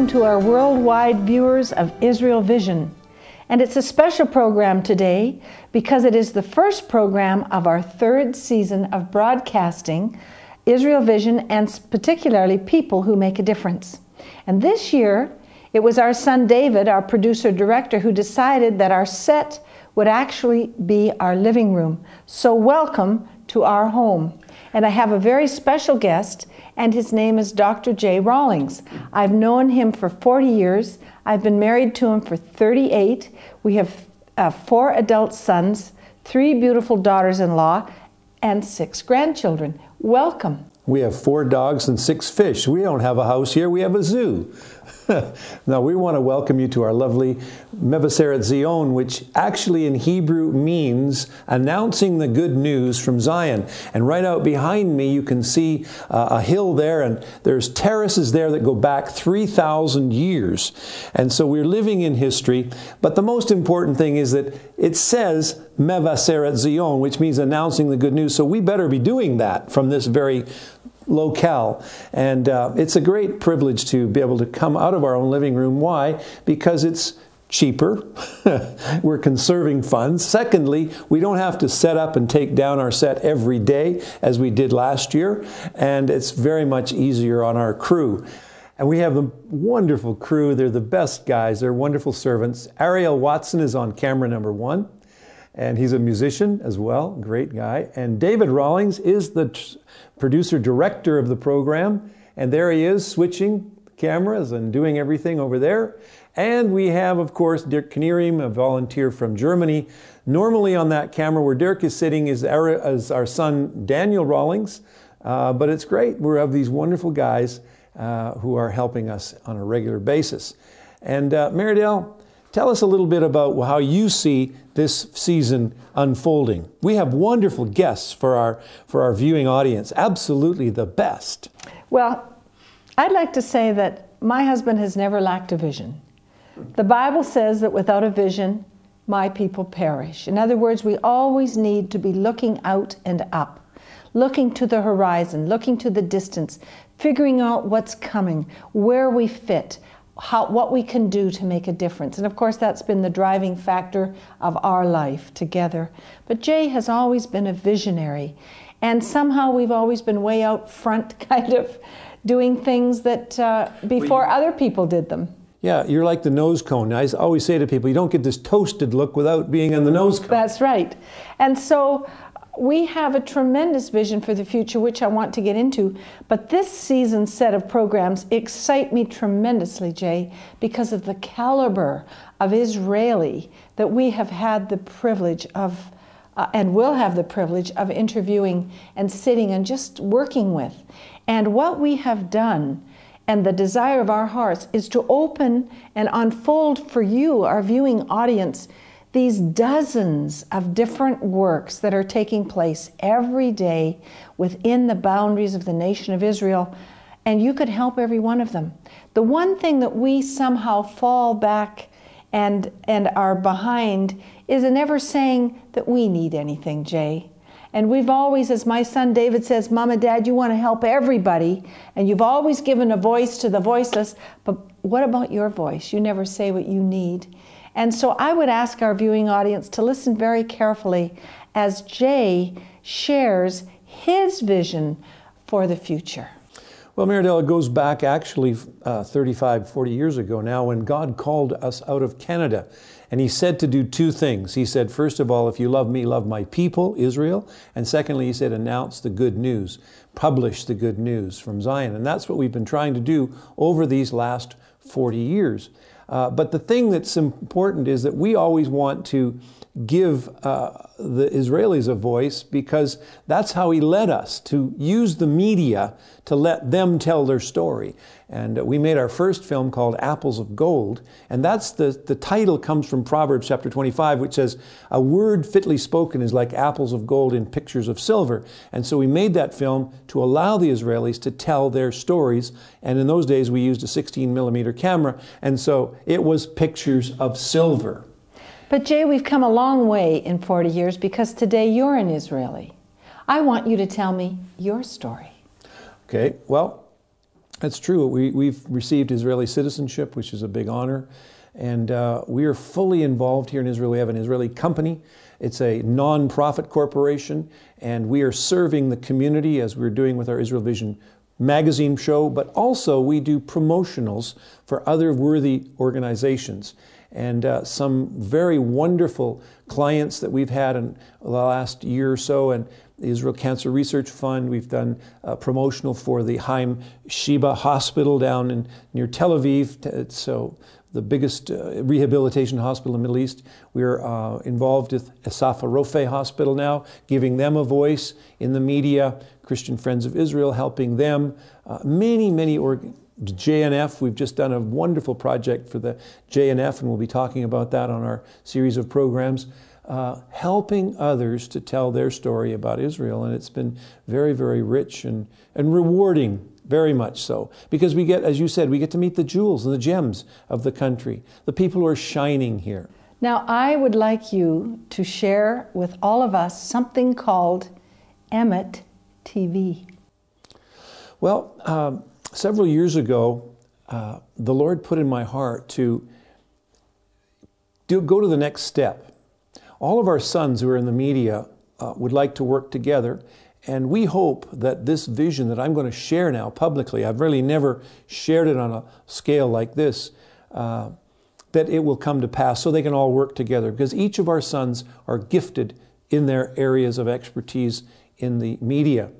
welcome to our worldwide viewers of Israel Vision. And it's a special program today because it is the first program of our third season of broadcasting Israel Vision, and particularly People Who Make a Difference. And this year, it was our son David, our producer-director, who decided that our set would actually be our living room. So welcome to our home. And I have a very special guest, and his name is Dr. Jay Rawlings. I've known him for 40 years. I've been married to him for 38. We have 4 adult sons, 3 beautiful daughters-in-law, and 6 grandchildren. Welcome. We have 4 dogs and 6 fish. We don't have a house here, we have a zoo. Now, we want to welcome you to our lovely Meridel Rawlings, which actually in Hebrew means announcing the good news from Zion. And right out behind me, you can see a hill there, and there's terraces there that go back 3,000 years. And so we're living in history. But the most important thing is that it says Meridel Rawlings, which means announcing the good news. So we better be doing that from this very locale. And it's a great privilege to be able to come out of our own living room. Why? Because it's cheaper. We're conserving funds. Secondly, we don't have to set up and take down our set every day as we did last year. And it's very much easier on our crew. And we have a wonderful crew. They're the best guys. They're wonderful servants. Ariel Watson is on camera number 1. And he's a musician as well, great guy. And David Rawlings is the producer-director of the program. And there he is, switching cameras and doing everything over there. And we have, of course, Dirk Knierim, a volunteer from Germany. Normally on that camera where Dirk is sitting is our son, Daniel Rawlings. But it's great. We have these wonderful guys who are helping us on a regular basis. And Meridel, tell us a little bit about how you see this season unfolding. We have wonderful guests for our viewing audience, absolutely the best. Well, I'd like to say that my husband has never lacked a vision. The Bible says that without a vision, my people perish. In other words, we always need to be looking out and up, looking to the horizon, looking to the distance, figuring out what's coming, where we fit, what we can do to make a difference. And of course, that's been the driving factor of our life together. But Jay has always been a visionary. And somehow we've always been way out front, kind of doing things that before other people did them. Yeah, you're like the nose cone. I always say to people, you don't get this toasted look without being in the nose cone. That's right. And so we have a tremendous vision for the future, which I want to get into. But this season's set of programs excite me tremendously, Jay, because of the caliber of Israeli that we have had the privilege of, and will have the privilege of interviewing and sitting and just working with. And what we have done, and the desire of our hearts, is to open and unfold for you, our viewing audience, these dozens of different works that are taking place every day within the boundaries of the nation of Israel, and you could help every one of them. The one thing that we somehow fall back and are behind is in never saying that we need anything, Jay. And we've always, as my son David says, Mama, Dad, you want to help everybody, and you've always given a voice to the voiceless, but what about your voice? You never say what you need. And so I would ask our viewing audience to listen very carefully as Jay shares his vision for the future. Well, Meridel, it goes back actually 35, 40 years ago now when God called us out of Canada. And he said to do 2 things. He said, first of all, if you love me, love my people, Israel. And secondly, he said, announce the good news, publish the good news from Zion. And that's what we've been trying to do over these last 40 years. But the thing that's important is that we always want to give the Israelis a voice because that's how he led us, to use the media to let them tell their story. And we made our first film called Apples of Gold, and that's the title comes from Proverbs chapter 25, which says, a word fitly spoken is like apples of gold in pictures of silver. And so we made that film to allow the Israelis to tell their stories, and in those days we used a 16mm camera, and so it was pictures of silver. But Jay, we've come a long way in 40 years because today you're an Israeli. I want you to tell me your story. Okay, well, That's true. We've received Israeli citizenship, which is a big honor. And we are fully involved here in Israel. We have an Israeli company. It's a non-profit corporation. And we are serving the community as we're doing with our Israel Vision magazine show. But also we do promotionals for other worthy organizations. And some very wonderful clients that we've had in the last year or so. And the Israel Cancer Research Fund. We've done promotional for the Chaim Sheba Hospital down near Tel Aviv. So the biggest rehabilitation hospital in the Middle East. We're involved with Asaf Rofe Hospital now, giving them a voice in the media. Christian Friends of Israel, helping them. Many JNF, we've just done a wonderful project for the JNF, and we'll be talking about that on our series of programs. Helping others to tell their story about Israel. And it's been very, very rich and rewarding, very much so. Because we get, as you said, we get to meet the jewels and the gems of the country, the people who are shining here. Now, I would like you to share with all of us something called Emet TV. Well, several years ago, the Lord put in my heart to go to the next step. All of our sons who are in the media would like to work together, and we hope that this vision that I'm going to share now publicly, I've really never shared it on a scale like this, that it will come to pass so they can all work together, because each of our sons are gifted in their areas of expertise in the media.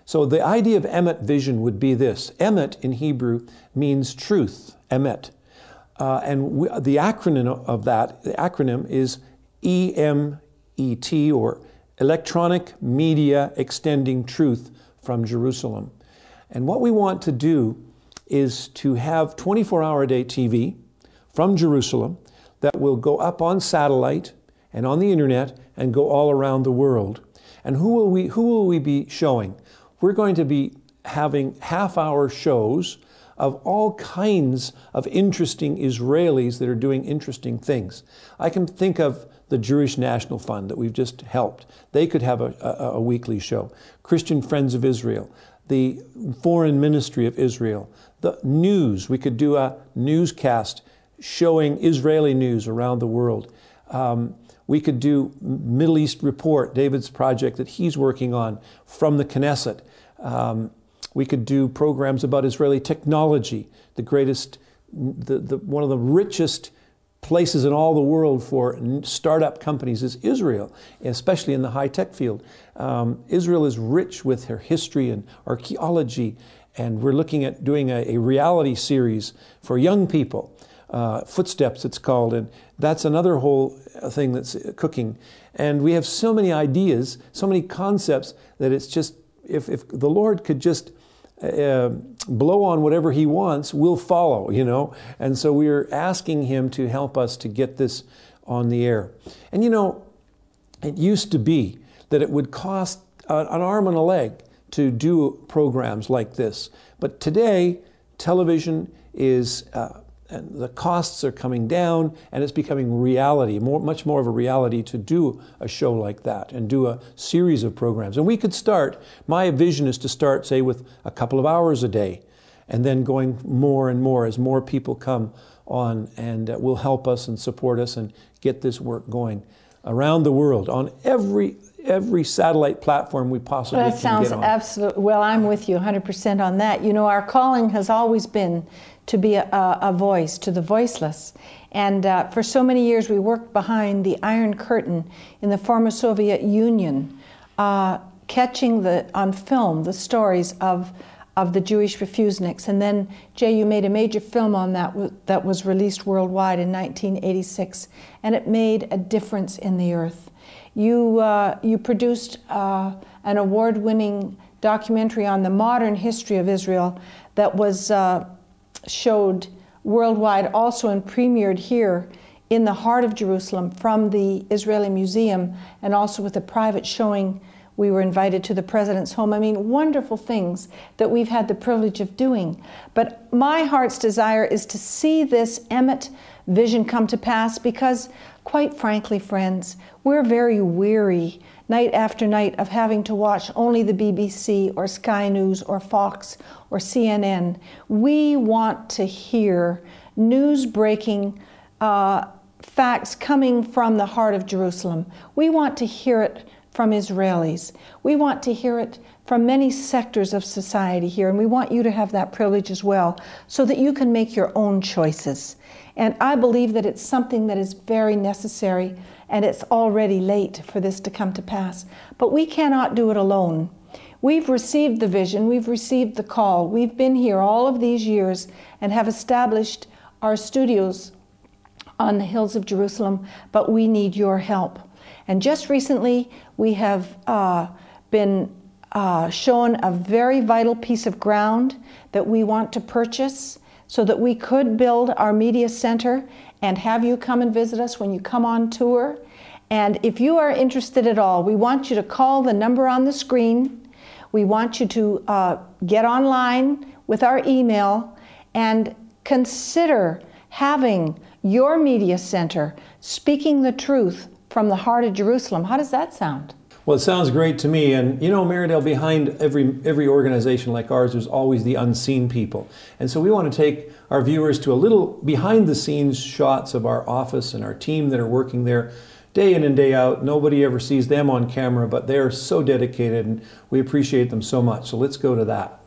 So the idea of Emet vision would be this. Emet in Hebrew means truth, Emet. The acronym of that, the acronym is EMET, or Electronic Media Extending Truth from Jerusalem. And what we want to do is to have 24-hour-a-day TV from Jerusalem that will go up on satellite and on the internet and go all around the world. And who will we be showing? We're going to be having half-hour shows of all kinds of interesting Israelis that are doing interesting things. I can think of the Jewish National Fund that we've just helped. They could have a weekly show. Christian Friends of Israel, the Foreign Ministry of Israel, the news. We could do a newscast showing Israeli news around the world. We could do Middle East Report, David's project that he's working on from the Knesset. We could do programs about Israeli technology, the greatest, one of the richest places in all the world for startup companies is Israel, especially in the high-tech field. Israel is rich with her history and archaeology, and we're looking at doing a reality series for young people, Footsteps it's called, and that's another whole thing that's cooking. And we have so many ideas, so many concepts that it's just, if the Lord could just blow on whatever He wants, we'll follow, you know. And so we're asking Him to help us to get this on the air. And you know, it used to be that it would cost an arm and a leg to do programs like this. But today, television is, and the costs are coming down, and it's becoming reality, much more of a reality to do a show like that and do a series of programs. And we could start, my vision is to start, say, with a couple of hours a day, and then going more and more as more people come on and will help us and support us and get this work going around the world on every satellite platform we possibly can get on. That sounds absolutely, well, I'm with you 100% on that. You know, our calling has always been to be a voice to the voiceless. And for so many years we worked behind the Iron Curtain in the former Soviet Union, catching on film the stories of the Jewish refuseniks. And then, Jay, you made a major film on that was released worldwide in 1986, and it made a difference in the earth. You produced an award-winning documentary on the modern history of Israel that was showed worldwide also and premiered here in the heart of Jerusalem from the Israeli Museum, and also with a private showing We were invited to the president's home. I mean, wonderful things that we've had the privilege of doing. But my heart's desire is to see this Emmett vision come to pass because, quite frankly, friends, we're very weary night after night of having to watch only the BBC or Sky News or Fox or CNN. We want to hear news-breaking facts coming from the heart of Jerusalem. We want to hear it from Israelis. We want to hear it from many sectors of society here, and we want you to have that privilege as well so that you can make your own choices. And I believe that it's something that is very necessary, and it's already late for this to come to pass. But we cannot do it alone. We've received the vision, we've received the call. We've been here all of these years and have established our studios on the hills of Jerusalem, but we need your help. And just recently, we have been shown a very vital piece of ground that we want to purchase so that we could build our media center and have you come and visit us when you come on tour. And if you are interested at all, we want you to call the number on the screen. We want you to get online with our email and consider having your media center speaking the truth from the heart of Jerusalem. How does that sound? Well, it sounds great to me. And you know, Meridel, behind every organization like ours, there's always the unseen people. And so we want to take our viewers to a little behind the scenes shots of our office and our team that are working there day in and day out. Nobody ever sees them on camera, but they are so dedicated and we appreciate them so much. So let's go to that.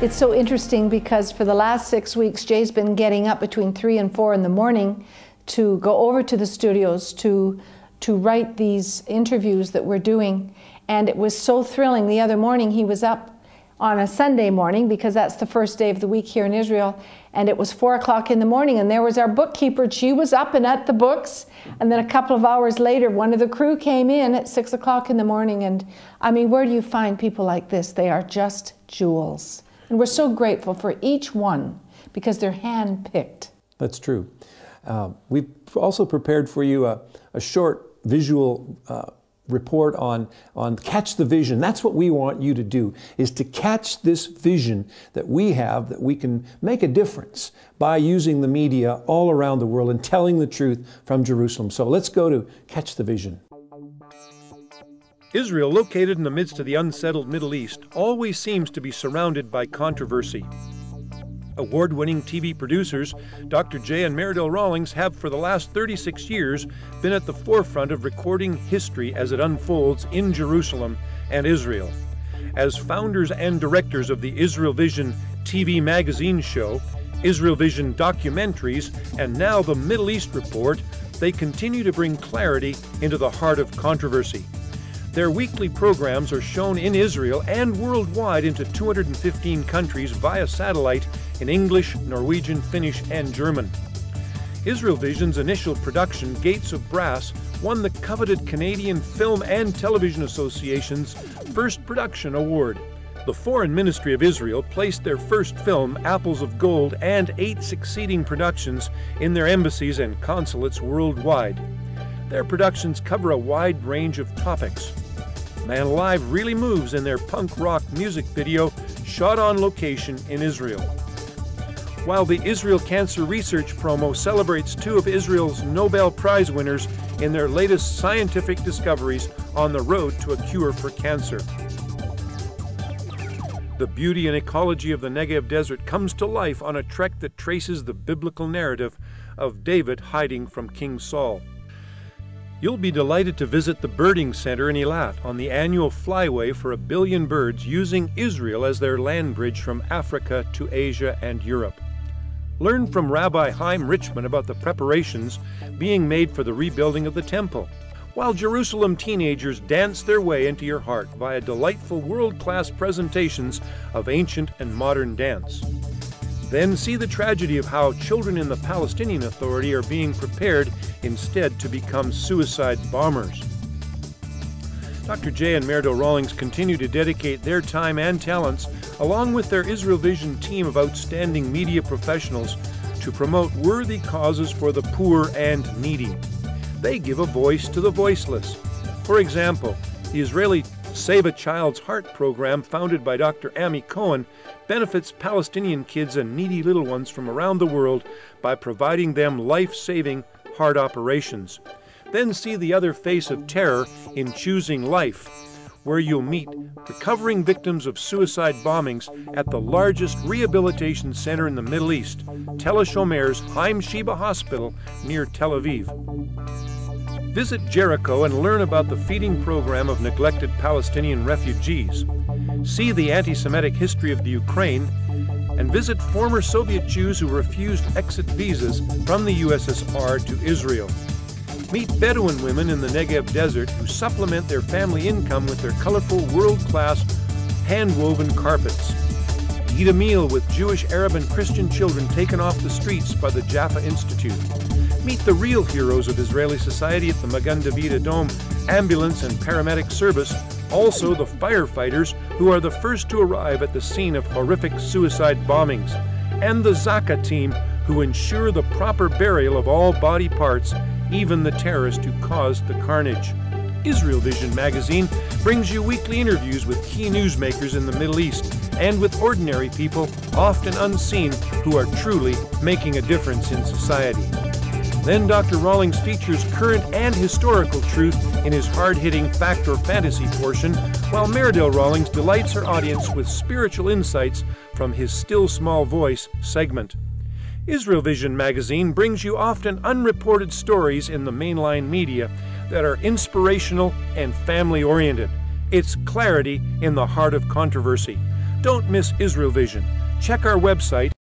It's so interesting because for the last 6 weeks, Jay's been getting up between 3 and 4 in the morning to go over to the studios to write these interviews that we're doing. And it was so thrilling. The other morning, he was up on a Sunday morning because that's the first day of the week here in Israel. And it was 4 o'clock in the morning, and there was our bookkeeper. She was up and at the books. And then a couple of hours later, one of the crew came in at 6 o'clock in the morning. And I mean, where do you find people like this? They are just jewels. And we're so grateful for each one because they're hand-picked. That's true. We've also prepared for you a short visual report on Catch the Vision. That's what we want you to do, is to catch this vision that we have, that we can make a difference by using the media all around the world and telling the truth from Jerusalem. So let's go to Catch the Vision. Israel, located in the midst of the unsettled Middle East, always seems to be surrounded by controversy. Award-winning TV producers Dr. Jay and Meridel Rawlings have for the last 36 years been at the forefront of recording history as it unfolds in Jerusalem and Israel. As founders and directors of the Israel Vision TV magazine show, Israel Vision documentaries, and now the Middle East Report, they continue to bring clarity into the heart of controversy. Their weekly programs are shown in Israel and worldwide into 215 countries via satellite in English, Norwegian, Finnish, and German. Israel Vision's initial production, Gates of Brass, won the coveted Canadian Film and Television Association's First Production Award. The Foreign Ministry of Israel placed their first film, Apples of Gold, and 8 succeeding productions in their embassies and consulates worldwide. Their productions cover a wide range of topics. Man Alive really moves in their punk rock music video shot on location in Israel. While the Israel Cancer Research promo celebrates 2 of Israel's Nobel Prize winners in their latest scientific discoveries on the road to a cure for cancer. The beauty and ecology of the Negev Desert comes to life on a trek that traces the biblical narrative of David hiding from King Saul. You'll be delighted to visit the Birding Center in Eilat on the annual flyway for 1 billion birds, using Israel as their land bridge from Africa to Asia and Europe. Learn from Rabbi Chaim Richman about the preparations being made for the rebuilding of the temple, while Jerusalem teenagers dance their way into your heart via delightful world-class presentations of ancient and modern dance. Then see the tragedy of how children in the Palestinian Authority are being prepared instead to become suicide bombers. Dr. Jay and Meridel Rawlings continue to dedicate their time and talents, along with their Israel Vision team of outstanding media professionals, to promote worthy causes for the poor and needy. They give a voice to the voiceless. For example, the Israeli Save a Child's Heart program, founded by Dr. Amy Cohen, benefits Palestinian kids and needy little ones from around the world by providing them life-saving heart operations. Then see the other face of terror in Choosing Life, where you'll meet recovering victims of suicide bombings at the largest rehabilitation center in the Middle East, Tel HaShomer's Chaim Sheba Hospital near Tel Aviv. Visit Jericho and learn about the feeding program of neglected Palestinian refugees. See the anti-Semitic history of the Ukraine, and visit former Soviet Jews who refused exit visas from the USSR to Israel. Meet Bedouin women in the Negev desert who supplement their family income with their colorful, world-class, hand-woven carpets. Eat a meal with Jewish, Arab, and Christian children taken off the streets by the Jaffa Institute. Meet the real heroes of Israeli society at the Magen David Adom ambulance and paramedic service, also the firefighters who are the first to arrive at the scene of horrific suicide bombings, and the Zaka team who ensure the proper burial of all body parts, even the terrorist who caused the carnage. Israel Vision magazine brings you weekly interviews with key newsmakers in the Middle East and with ordinary people, often unseen, who are truly making a difference in society. Then Dr. Rawlings features current and historical truth in his hard-hitting fact or fantasy portion, while Meridel Rawlings delights her audience with spiritual insights from his Still Small Voice segment. Israel Vision magazine brings you often unreported stories in the mainline media that are inspirational and family-oriented. It's clarity in the heart of controversy. Don't miss Israel Vision. Check our website